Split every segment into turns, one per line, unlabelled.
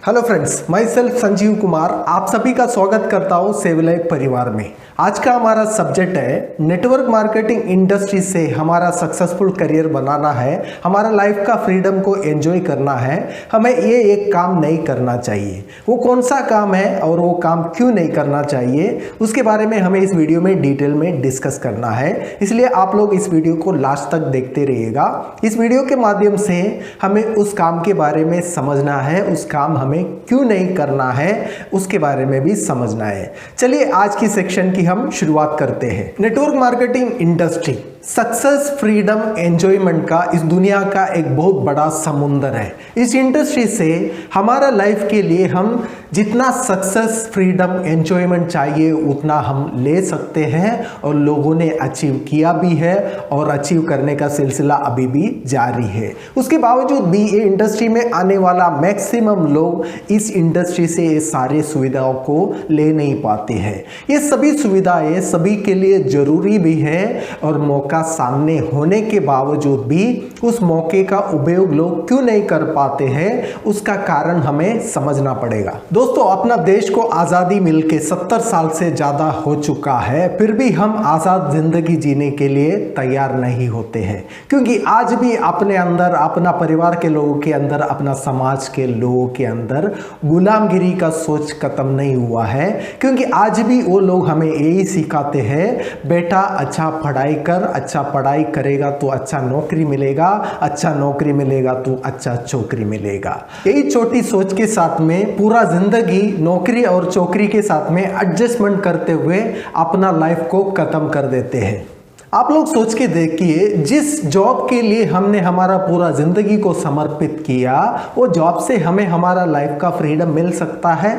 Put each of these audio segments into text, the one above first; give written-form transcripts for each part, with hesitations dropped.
Hello friends, my self Sanjeev Kumar आप सभी का स्वागत करता हूँ सेवलाइफ परिवार में। आज का हमारा सब्जेक्ट है नेटवर्क मार्केटिंग इंडस्ट्री से हमारा सक्सेसफुल करियर बनाना है, हमारा लाइफ का फ्रीडम को एंजॉय करना है। हमें ये एक काम नहीं करना चाहिए। वो कौन सा काम है और वो काम क्यों नहीं करना चाहिए, उसके बारे में हमें इस वीडियो में डिटेल में डिस्कस करना है। इसलिए आप लोग इस वीडियो को लास्ट तक देखते रहिएगा। इस वीडियो के माध्यम से हमें उस काम के बारे में समझना है, उस काम हमें क्यों नहीं करना है उसके बारे में भी समझना है। चलिए आज की सेक्शन की हम शुरुआत करते हैं। Network marketing industry success, freedom, enjoyment का इस दुनिया का एक बहुत बड़ा समुंदर है। इस इंडस्ट्री से हमारा लाइफ के लिए हम जितना सक्सेस, फ्रीडम, एंजॉयमेंट चाहिए उतना हम ले सकते हैं और लोगों ने अचीव किया भी है और अचीव करने का सिलसिला अभी भी जारी है। उसके बावजूद भी ये इंडस्ट्री में आने वाला मैक्सिमम लोग इस इंडस्ट्री से ये सारे सुविधाओं को ले नहीं पाते हैं। ये सभी सुविधाएं सभी के लिए जरूरी भी है और मौका सामने होने के बावजूद भी उस मौके का उपयोग लोग क्यों नहीं कर पाते हैं, उसका कारण हमें समझना पड़ेगा। दोस्तों, अपना देश को आज़ादी मिलके 70 साल से ज़्यादा हो चुका है, फिर भी हम आज़ाद जिंदगी जीने के लिए तैयार नहीं होते हैं। क्योंकि आज भी अपने अंदर, अपना परिवार के लोगों के अंदर, अपना समाज के लोगों के अंदर गुलामगिरी का सोच खत्म नहीं हुआ है। क्योंकि आज भी वो लोग हमें यही सिखाते हैं, बेटा अच्छा पढ़ाई कर, अच्छा पढ़ाई करेगा तो अच्छा नौकरी मिलेगा, अच्छा नौकरी मिलेगा तो अच्छा चौकरी मिलेगा। यही छोटी सोच के साथ में पूरा जिंदगी नौकरी और चौकरी के साथ में एडजस्टमेंट करते हुए अपना लाइफ को खत्म कर देते हैं। आप लोग सोच के देखिए, जिस जॉब के लिए हमने हमारा पूरा जिंदगी को समर्पित किया, वो जॉब से हमें हमारा लाइफ का फ्रीडम मिल सकता है?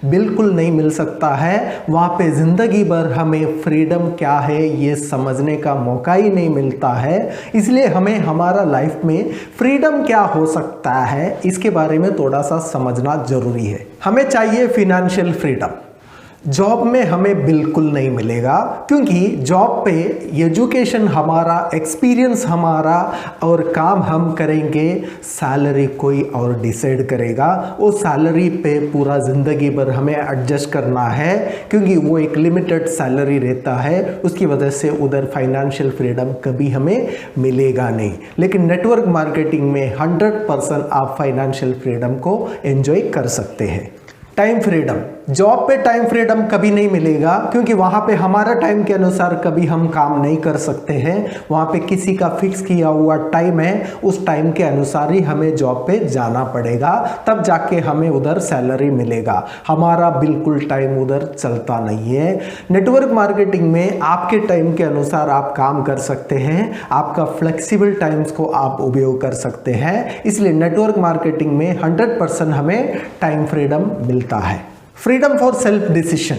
बिल्कुल नहीं मिल सकता है। वहाँ पे जिंदगी भर हमें फ्रीडम क्या है ये समझने का मौका ही नहीं मिलता है। इसलिए हमें हमारा लाइफ में फ्रीडम क्या हो सकता है इसके बारे में थोड़ा सा समझना जरूरी है। हमें चाहिए फिनेंशियल फ्रीडम। जॉब में हमें बिल्कुल नहीं मिलेगा, क्योंकि जॉब पे एजुकेशन हमारा, एक्सपीरियंस हमारा और काम हम करेंगे, सैलरी कोई और डिसाइड करेगा। वो सैलरी पे पूरा ज़िंदगी भर हमें एडजस्ट करना है, क्योंकि वो एक लिमिटेड सैलरी रहता है। उसकी वजह से उधर फाइनेंशियल फ्रीडम कभी हमें मिलेगा नहीं। लेकिन नेटवर्क मार्केटिंग में 100% आप फाइनेंशियल फ्रीडम को एंजॉय कर सकते हैं। टाइम फ्रीडम, जॉब पे टाइम फ्रीडम कभी नहीं मिलेगा, क्योंकि वहाँ पे हमारा टाइम के अनुसार कभी हम काम नहीं कर सकते हैं। वहाँ पे किसी का फिक्स किया हुआ टाइम है, उस टाइम के अनुसार ही हमें जॉब पे जाना पड़ेगा, तब जाके हमें उधर सैलरी मिलेगा। हमारा बिल्कुल टाइम उधर चलता नहीं है। नेटवर्क मार्केटिंग में आपके टाइम के अनुसार आप काम कर सकते हैं, आपका फ्लेक्सिबल टाइम्स को आप उपयोग कर सकते हैं। इसलिए नेटवर्क मार्केटिंग में 100% हमें टाइम फ्रीडम मिलता है। Freedom for self decision,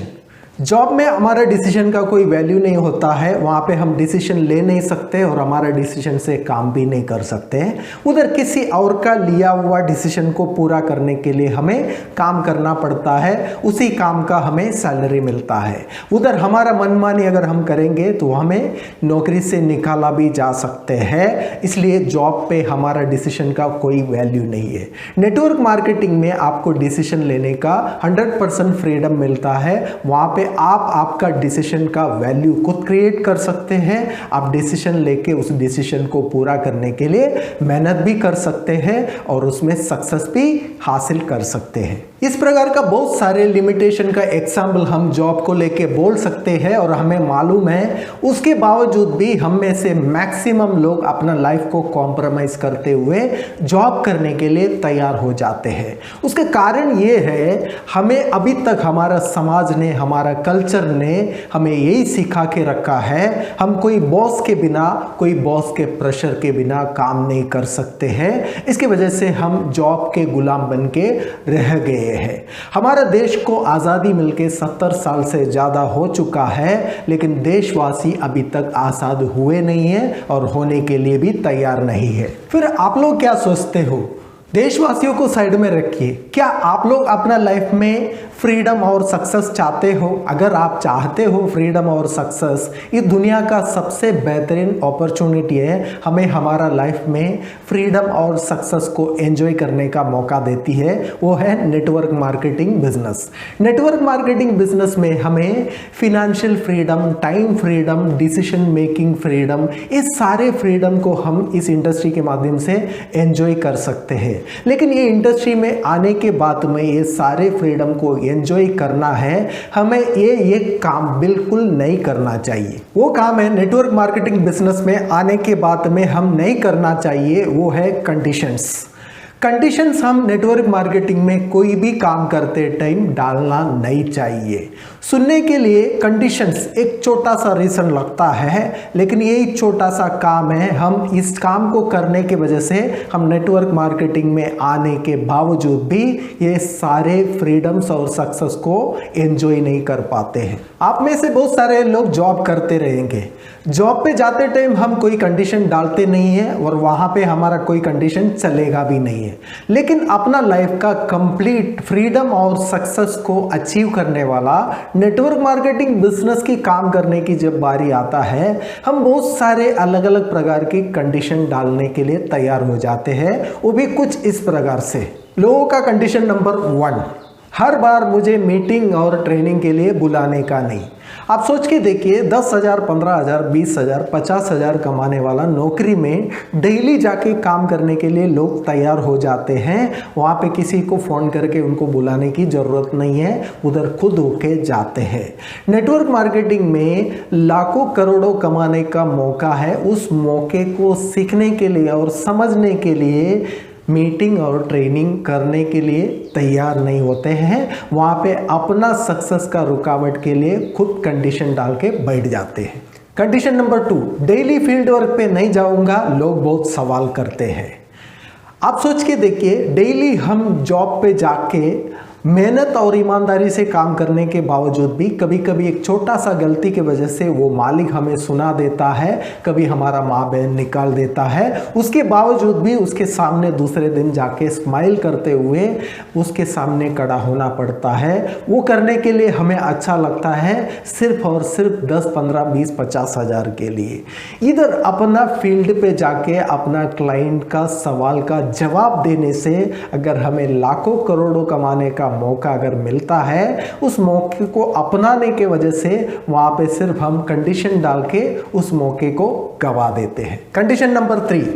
job में हमारा डिसीजन का कोई वैल्यू नहीं होता है। वहाँ पे हम डिसीजन ले नहीं सकते और हमारा डिसीजन से काम भी नहीं कर सकते हैं। उधर किसी और का लिया हुआ डिसीजन को पूरा करने के लिए हमें काम करना पड़ता है, उसी काम का हमें सैलरी मिलता है। उधर हमारा मनमानी अगर हम करेंगे तो हमें नौकरी से निकाला भी जा सकते हैं। इसलिए जॉब पे हमारा डिसीजन का कोई वैल्यू नहीं है। नेटवर्क मार्केटिंग में आपको डिसीजन लेने का 100% फ्रीडम मिलता है। वहाँ पे आप आपका डिसीजन का वैल्यू खुद क्रिएट कर सकते हैं। आप डिसीजन लेके उस डिसीजन को पूरा करने के लिए मेहनत भी कर सकते हैं और उसमें सक्सेस भी हासिल कर सकते हैं। इस प्रकार का बहुत सारे लिमिटेशन का एग्जाम्पल हम जॉब को लेके बोल सकते हैं और हमें मालूम है। उसके बावजूद भी हम में से मैक्सिमम लोग अपना लाइफ को कॉम्प्रोमाइज करते हुए जॉब करने के लिए तैयार हो जाते हैं। उसका कारण ये है, हमें अभी तक हमारा समाज ने, हमारा कल्चर ने हमें यही सिखा के रखा है, हम कोई बॉस के बिना, कोई बॉस के प्रेशर के बिना काम नहीं कर सकते हैं। इसकी वजह से हम जॉब के गुलाम बन के रह गए हैं। हमारा देश को आज़ादी मिलके 70 साल से ज़्यादा हो चुका है, लेकिन देशवासी अभी तक आज़ाद हुए नहीं हैं और होने के लिए भी तैयार नहीं है। फिर आप लोग क्या सोचते हो, देशवासियों को साइड में रखिए। क्या आप लोग अपना लाइफ में फ्रीडम और सक्सेस चाहते हो? अगर आप चाहते हो फ्रीडम और सक्सेस, ये दुनिया का सबसे बेहतरीन अपॉर्चुनिटी है, हमें हमारा लाइफ में फ्रीडम और सक्सेस को एंजॉय करने का मौका देती है। वो है network marketing business. Network marketing business में हमें financial freedom, time freedom, decision making freedom, इस सारे फ्रीडम को हम इस इंडस्ट्री के माध्यम से एंजॉय कर सकते हैं। लेकिन ये इंडस्ट्री में आने के बाद में ये सारे फ्रीडम को एंजॉय करना है, हमें ये काम बिल्कुल नहीं करना चाहिए। वो काम है नेटवर्क मार्केटिंग बिजनेस में आने के बाद में हम नहीं करना चाहिए, वो है कंडीशंस। कंडीशंस हम नेटवर्क मार्केटिंग में कोई भी काम करते टाइम डालना नहीं चाहिए। सुनने के लिए कंडीशंस एक छोटा सा रीजन लगता है, लेकिन ये एक छोटा सा काम है। हम इस काम को करने की वजह से हम नेटवर्क मार्केटिंग में आने के बावजूद भी ये सारे फ्रीडम्स और सक्सेस को एंजॉय नहीं कर पाते हैं। आप में से बहुत सारे लोग जॉब करते रहेंगे। जॉब पे जाते टाइम हम कोई कंडीशन डालते नहीं है और वहाँ पे हमारा कोई कंडीशन चलेगा भी नहीं है। लेकिन अपना लाइफ का कंप्लीट फ्रीडम और सक्सेस को अचीव करने वाला नेटवर्क मार्केटिंग बिजनेस की काम करने की जब बारी आता है, हम बहुत सारे अलग अलग प्रकार की कंडीशन डालने के लिए तैयार हो जाते हैं। वो भी कुछ इस प्रकार से। लोगों का कंडीशन नंबर 1, हर बार मुझे मीटिंग और ट्रेनिंग के लिए बुलाने का नहीं। आप सोच के देखिए, 10,000, 15,000, 20,000, 50,000 कमाने वाला नौकरी में डेली जाके काम करने के लिए लोग तैयार हो जाते हैं। वहाँ पे किसी को फ़ोन करके उनको बुलाने की ज़रूरत नहीं है, उधर खुद होके जाते हैं। नेटवर्क मार्केटिंग में लाखों करोड़ों कमाने का मौका है। उस मौके को सीखने के लिए और समझने के लिए मीटिंग और ट्रेनिंग करने के लिए तैयार नहीं होते हैं। वहाँ पे अपना सक्सेस का रुकावट के लिए खुद कंडीशन डाल के बैठ जाते हैं। Condition number 2, daily field work पे नहीं जाऊँगा, लोग बहुत सवाल करते हैं। आप सोच के देखिए, डेली हम जॉब पे जाके मेहनत और ईमानदारी से काम करने के बावजूद भी कभी कभी एक छोटा सा गलती की वजह से वो मालिक हमें सुना देता है, कभी हमारा माँ बहन निकाल देता है। उसके बावजूद भी उसके सामने दूसरे दिन जाके स्माइल करते हुए उसके सामने खड़ा होना पड़ता है। वो करने के लिए हमें अच्छा लगता है, सिर्फ और सिर्फ 10, 15, 20, 50 हज़ार के लिए। इधर अपना फील्ड पे जाके अपना क्लाइंट का सवाल का जवाब देने से अगर हमें लाखों करोड़ों कमाने का मौका अगर मिलता है, उस मौके को अपनाने के वजह से वहां पे सिर्फ हम कंडीशन डाल के उस मौके को गवा देते हैं। कंडीशन नंबर 3,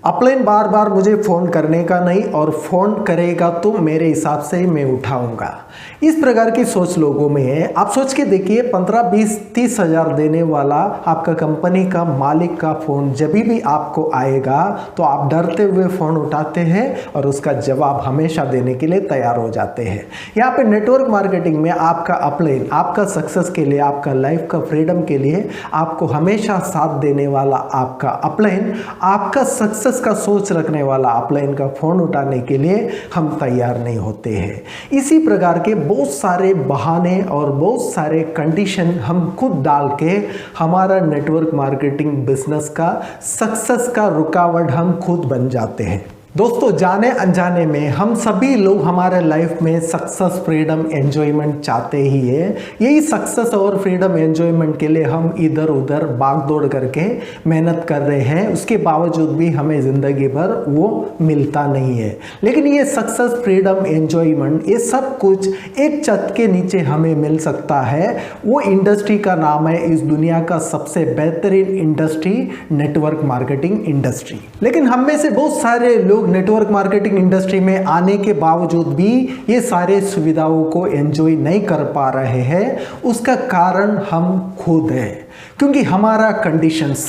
अपलाइन बार बार मुझे फ़ोन करने का नहीं, और फ़ोन करेगा तो मेरे हिसाब से ही मैं उठाऊंगा। इस प्रकार की सोच लोगों में है। आप सोच के देखिए, 15, 20, 30 हज़ार देने वाला आपका कंपनी का मालिक का फ़ोन जब भी आपको आएगा तो आप डरते हुए फ़ोन उठाते हैं और उसका जवाब हमेशा देने के लिए तैयार हो जाते हैं। यहाँ पे नेटवर्क मार्केटिंग में आपका अपलाइन, आपका सक्सेस के लिए, आपका लाइफ का फ्रीडम के लिए आपको हमेशा साथ देने वाला आपका अपलाइन, आपका सक्सेस का सोच रखने वाला अपलाइन का फ़ोन उठाने के लिए हम तैयार नहीं होते हैं। इसी प्रकार के बहुत सारे बहाने और बहुत सारे कंडीशन हम खुद डाल के हमारा नेटवर्क मार्केटिंग बिजनेस का सक्सेस का रुकावट हम खुद बन जाते हैं। दोस्तों, जाने अनजाने में हम सभी लोग हमारे लाइफ में सक्सेस, फ्रीडम, एंजॉयमेंट चाहते ही है। यही सक्सेस और फ्रीडम, एंजॉयमेंट के लिए हम इधर उधर भाग दौड़ करके मेहनत कर रहे हैं। उसके बावजूद भी हमें ज़िंदगी भर वो मिलता नहीं है। लेकिन ये सक्सेस, फ्रीडम, एंजॉयमेंट, ये सब कुछ एक छत के नीचे हमें मिल सकता है। वो इंडस्ट्री का नाम है, इस दुनिया का सबसे बेहतरीन इंडस्ट्री, नेटवर्क मार्केटिंग इंडस्ट्री। लेकिन हम में से बहुत सारे लोग नेटवर्क मार्केटिंग इंडस्ट्री में आने के बावजूद भी ये सारे सुविधाओं को एंजॉय नहीं कर पा रहे हैं। उसका कारण हम खुद हैं, क्योंकि हमारा कंडीशंस,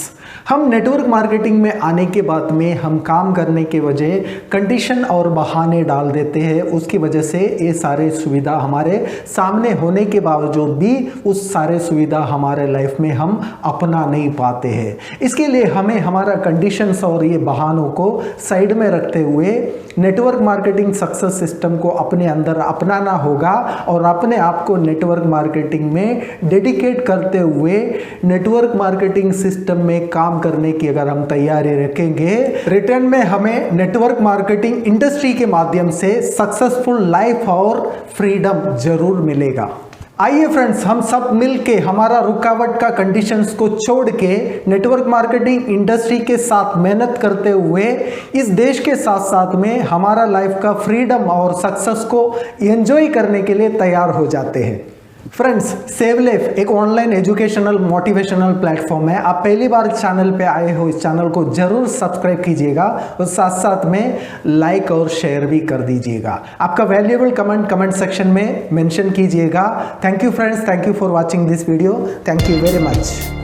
हम नेटवर्क मार्केटिंग में आने के बाद में हम काम करने के वजह कंडीशन और बहाने डाल देते हैं। उसकी वजह से ये सारे सुविधा हमारे सामने होने के बावजूद भी उस सारे सुविधा हमारे लाइफ में हम अपना नहीं पाते हैं। इसके लिए हमें हमारा कंडीशंस और ये बहानों को साइड में रखते हुए नेटवर्क मार्केटिंग सक्सेस सिस्टम को अपने अंदर अपनाना होगा और अपने आप को नेटवर्क मार्केटिंग में डेडिकेट करते हुए नेटवर्क मार्केटिंग सिस्टम में काम करने की अगर हम तैयारी रखेंगे, रिटर्न में हमें नेटवर्क मार्केटिंग इंडस्ट्री के माध्यम से सक्सेसफुल लाइफ और फ्रीडम जरूर मिलेगा। आइए फ्रेंड्स, हम सब मिलके हमारा रुकावट का कंडीशंस को छोड़ के नेटवर्क मार्केटिंग इंडस्ट्री के साथ मेहनत करते हुए इस देश के साथ साथ में हमारा लाइफ का फ्रीडम और सक्सेस को एंजॉय करने के लिए तैयार हो जाते हैं। फ्रेंड्स, सेवलाइफ एक ऑनलाइन एजुकेशनल मोटिवेशनल प्लेटफॉर्म है। आप पहली बार चैनल पे आए हो, इस चैनल को जरूर सब्सक्राइब कीजिएगा और साथ साथ में लाइक और शेयर भी कर दीजिएगा। आपका वैल्यूएबल कमेंट सेक्शन में मेंशन कीजिएगा। Thank you friends, thank you for watching this video. Thank you very much.